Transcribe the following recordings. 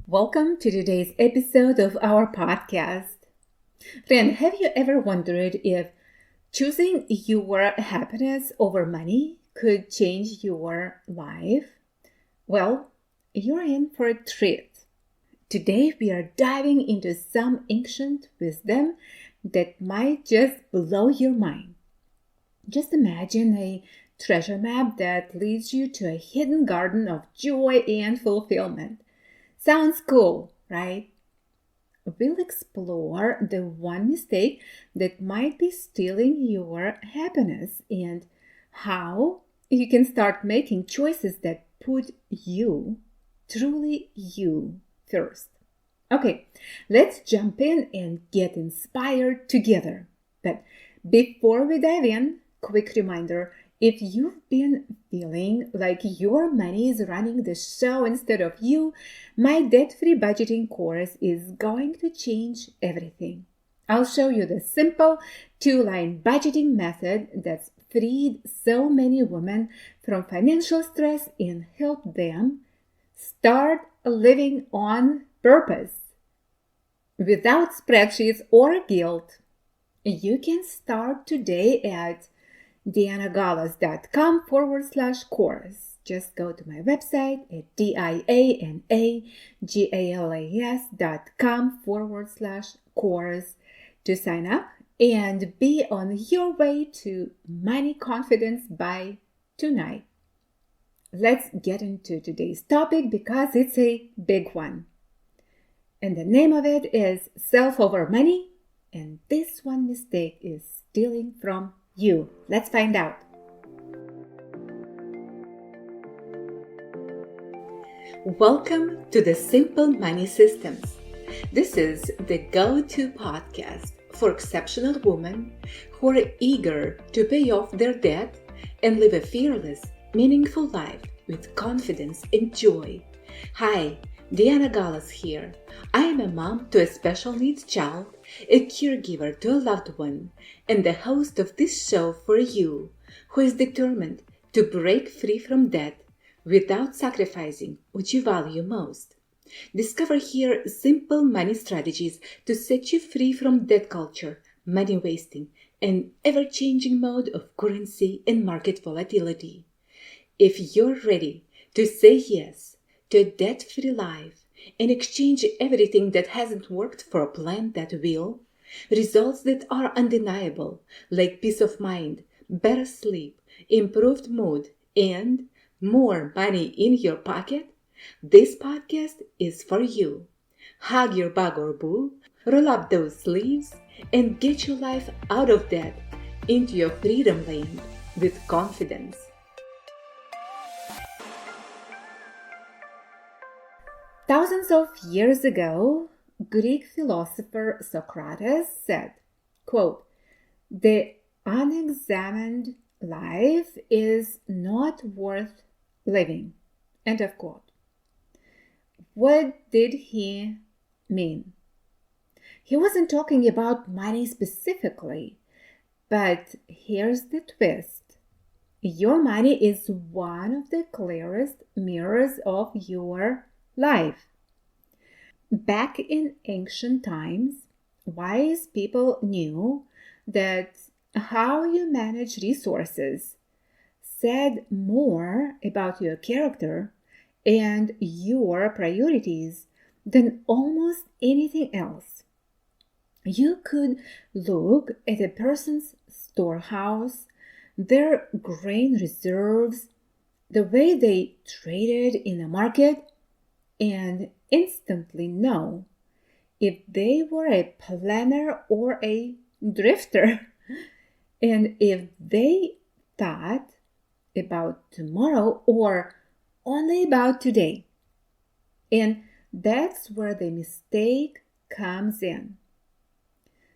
Welcome to today's episode of our podcast. Friend, have you ever wondered if choosing your happiness over money could change your life? Well, you're in for a treat. Today we are diving into some ancient wisdom that might just blow your mind. Just imagine a treasure map that leads you to a hidden garden of joy and fulfillment. Sounds cool, right? We'll explore the one mistake that might be stealing your happiness and how you can start making choices that put you, truly you, first. Okay, let's jump in and get inspired together. But before we dive in, quick reminder, if you've been feeling like your money is running the show instead of you, my debt-free budgeting course is going to change everything. I'll show you the simple two-line budgeting method that's freed so many women from financial stress and helped them start living on purpose without spreadsheets or guilt. You can start today at dianagalas.com/course. Just go to my website at dianagalas.com/course to sign up and be on your way to money confidence by tonight. Let's get into today's topic because it's a big one. And the name of it is Self Over Money, and this one mistake is stealing from you. Let's find out. Welcome to the Simple Money Systems. This is the go-to podcast for exceptional women who are eager to pay off their debt and live a fearless, meaningful life with confidence and joy. Hi, Diana Gallas here. I am a mom to a special needs child, a caregiver to a loved one, and the host of this show for you, who is determined to break free from debt without sacrificing what you value most. Discover here simple money strategies to set you free from debt culture, money wasting, and ever-changing mode of currency and market volatility. If you're ready to say yes to a debt-free life and exchange everything that hasn't worked for a plan that will, results that are undeniable, like peace of mind, better sleep, improved mood, and more money in your pocket, this podcast is for you. Hug your bug or boo, roll up those sleeves, and get your life out of debt into your freedom lane with confidence. Thousands of years ago, Greek philosopher Socrates said, quote, "The unexamined life is not worth living." End of quote. What did he mean? He wasn't talking about money specifically, but here's the twist. Your money is one of the clearest mirrors of your life. Back in ancient times, wise people knew that how you manage resources said more about your character and your priorities than almost anything else. You could look at a person's storehouse, their grain reserves, the way they traded in the market, and instantly know if they were a planner or a drifter, and if they thought about tomorrow or only about today. And that's where the mistake comes in.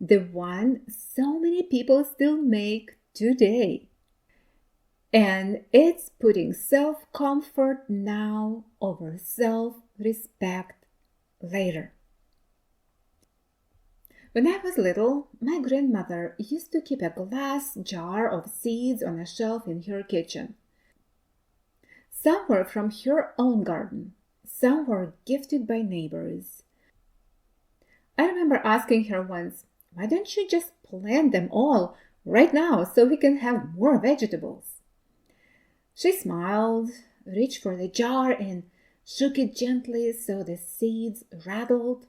The one so many people still make today. And it's putting self-comfort now over self-respect later. When I was little, my grandmother used to keep a glass jar of seeds on a shelf in her kitchen. Some were from her own garden, Some were gifted by neighbors. I remember asking her once, why don't you just plant them all right now so we can have more vegetables? She smiled, reached for the jar, and shook it gently so the seeds rattled.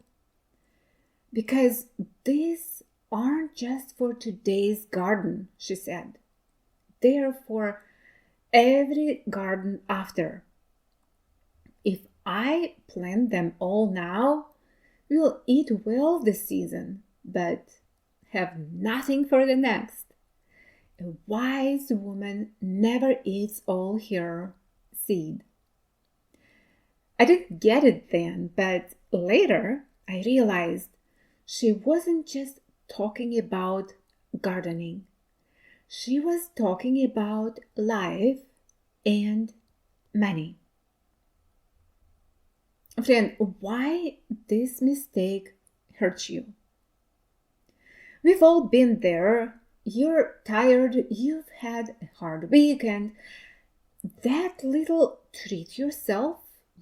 Because these aren't just for today's garden, she said. They're for every garden after. If I plant them all now, we'll eat well this season, but have nothing for the next. A wise woman never eats all her seed. I didn't get it then, but later I realized she wasn't just talking about gardening. She was talking about life and money. Friend, why this mistake hurts you? We've all been there. You're tired, you've had a hard week, and that little treat yourself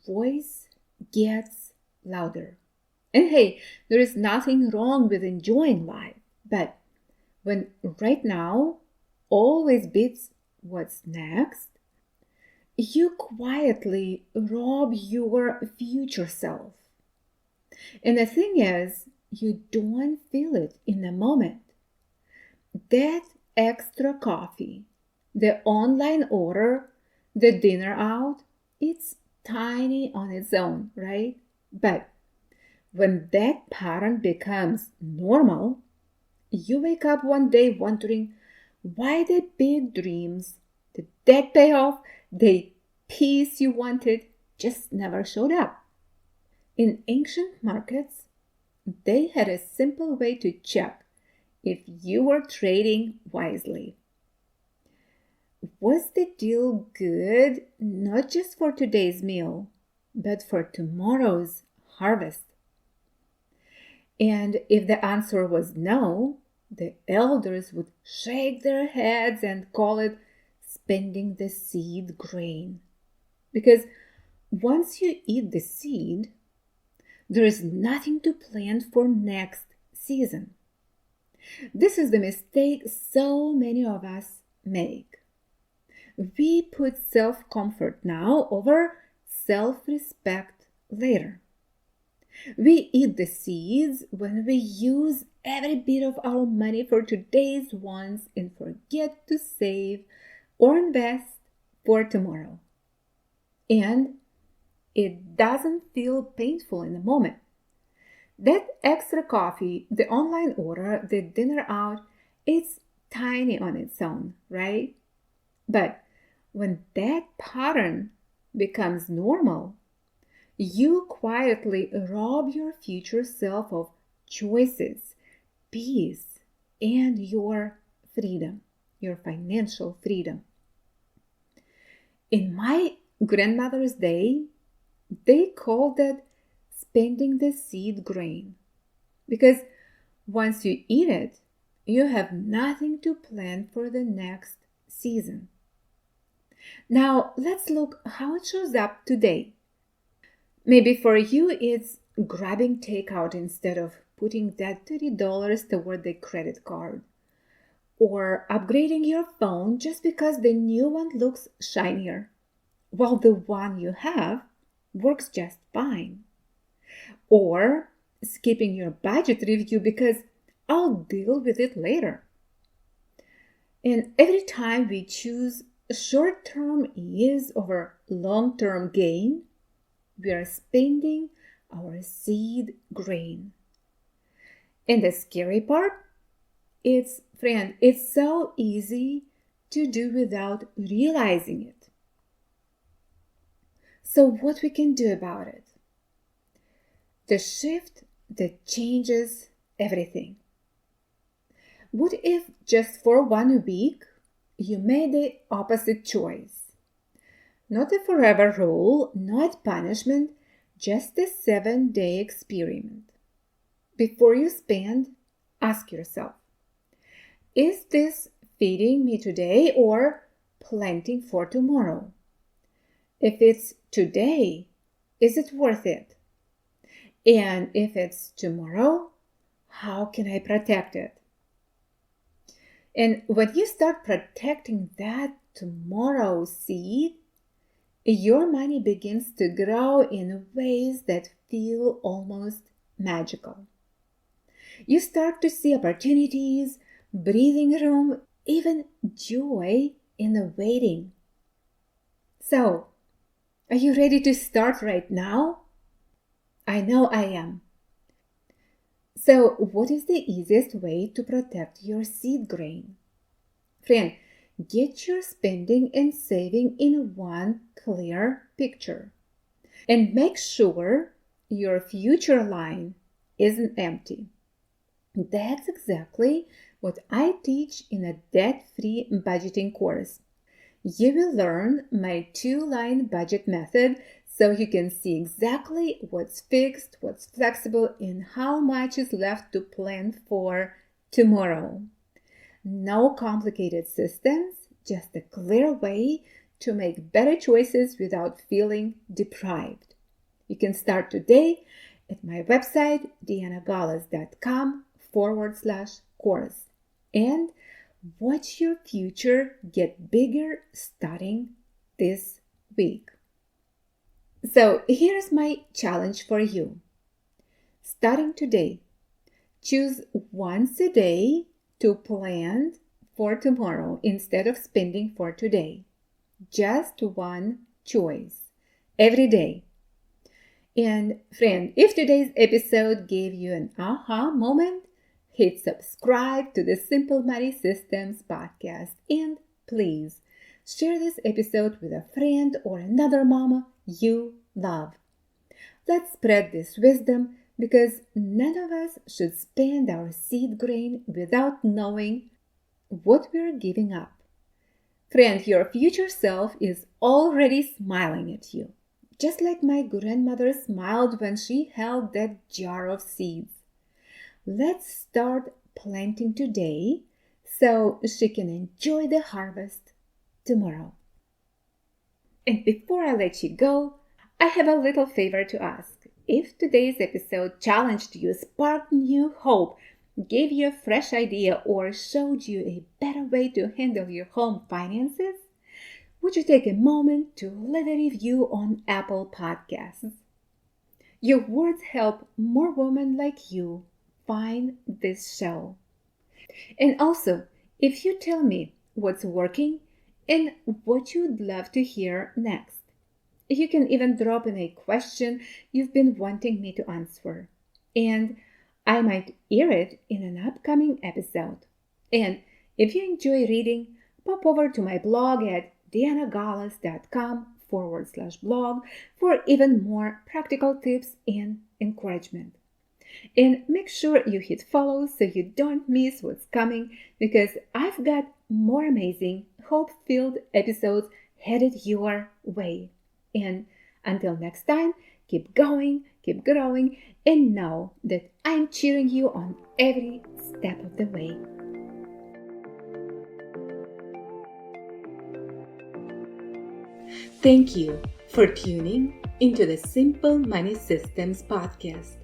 voice gets louder. And hey, there is nothing wrong with enjoying life, but when right now always beats what's next, you quietly rob your future self. And the thing is, you don't feel it in the moment. That extra coffee, the online order, the dinner out, it's tiny on its own, right? But when that pattern becomes normal, you wake up one day wondering why the big dreams, the debt payoff, the peace you wanted just never showed up. In ancient markets, they had a simple way to check if you were trading wisely. Was the deal good not just for today's meal, but for tomorrow's harvest? And if the answer was no, the elders would shake their heads and call it spending the seed grain. Because once you eat the seed, there is nothing to plant for next season. This is the mistake so many of us make. We put self-comfort now over self-respect later. We eat the seeds when we use every bit of our money for today's wants and forget to save or invest for tomorrow. And it doesn't feel painful in the moment. That extra coffee, the online order, the dinner out, it's tiny on its own, right? But when that pattern becomes normal, you quietly rob your future self of choices, peace, and your freedom, your financial freedom. In my grandmother's day, they called that spending the seed grain. Because once you eat it, you have nothing to plan for the next season. Now, let's look how it shows up today. Maybe for you, it's grabbing takeout instead of putting that $30 toward the credit card. Or upgrading your phone just because the new one looks shinier, while the one you have works just fine. Or skipping your budget review because I'll deal with it later. And every time we choose short-term ease over long-term gain, we are spending our seed grain. And the scary part, it's so easy to do without realizing it. So what we can do about it? The shift that changes everything. What if just for 1 week you made the opposite choice? Not a forever rule, not punishment, just a 7-day experiment. Before you spend, ask yourself, is this feeding me today or planting for tomorrow? If it's today, Is it worth it? And if it's tomorrow, how can I protect it? And when you start protecting that tomorrow seed, your money begins to grow in ways that feel almost magical. You start to see opportunities, breathing room, even joy in the waiting. So, are you ready to start right now? I know I am. So, what is the easiest way to protect your seed grain? Friend, get your spending and saving in one clear picture. And make sure your future line isn't empty. That's exactly what I teach in a debt-free budgeting course. You will learn my 2-line budget method so you can see exactly what's fixed, what's flexible, and how much is left to plan for tomorrow. No complicated systems, just a clear way to make better choices without feeling deprived. You can start today at my website, dianagalas.com/course, and watch your future get bigger starting this week. So here's my challenge for you. Starting today, choose once a day to plan for tomorrow instead of spending for today. Just one choice every day. And friend, if today's episode gave you an aha moment, hit subscribe to the Simple Money Systems podcast. And please share this episode with a friend or another mama you love. Let's spread this wisdom because none of us should spend our seed grain without knowing what we're giving up. Friend, your future self is already smiling at you, just like my grandmother smiled when she held that jar of seeds. Let's start planting today so she can enjoy the harvest tomorrow. And before I let you go, I have a little favor to ask. If today's episode challenged you, sparked new hope, gave you a fresh idea, or showed you a better way to handle your home finances, would you take a moment to leave a review on Apple Podcasts? Your words help more women like you find this show. And also, if you tell me what's working and what you'd love to hear next, you can even drop in a question you've been wanting me to answer, and I might hear it in an upcoming episode. And if you enjoy reading, pop over to my blog at dianagalas.com/blog for even more practical tips and encouragement. And make sure you hit follow so you don't miss what's coming, because I've got more amazing, hope-filled episodes headed your way. And until next time, keep going, keep growing, and know that I'm cheering you on every step of the way. Thank you for tuning into the Simple Money Systems podcast.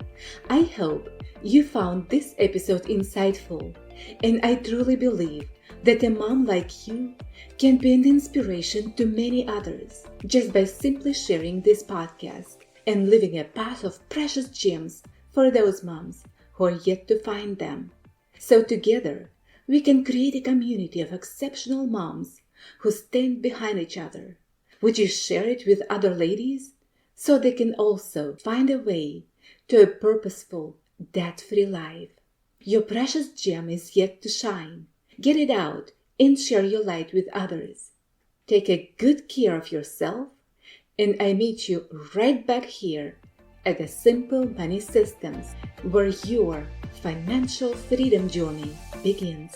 I hope you found this episode insightful, and I truly believe that a mom like you can be an inspiration to many others just by simply sharing this podcast and leaving a path of precious gems for those moms who are yet to find them. So together, we can create a community of exceptional moms who stand behind each other. Would you share it with other ladies so they can also find a way to a purposeful, debt-free life? Your precious gem is yet to shine. Get it out and share your light with others. Take a good care of yourself, and I meet you right back here at the Simple Money Systems, where your financial freedom journey begins.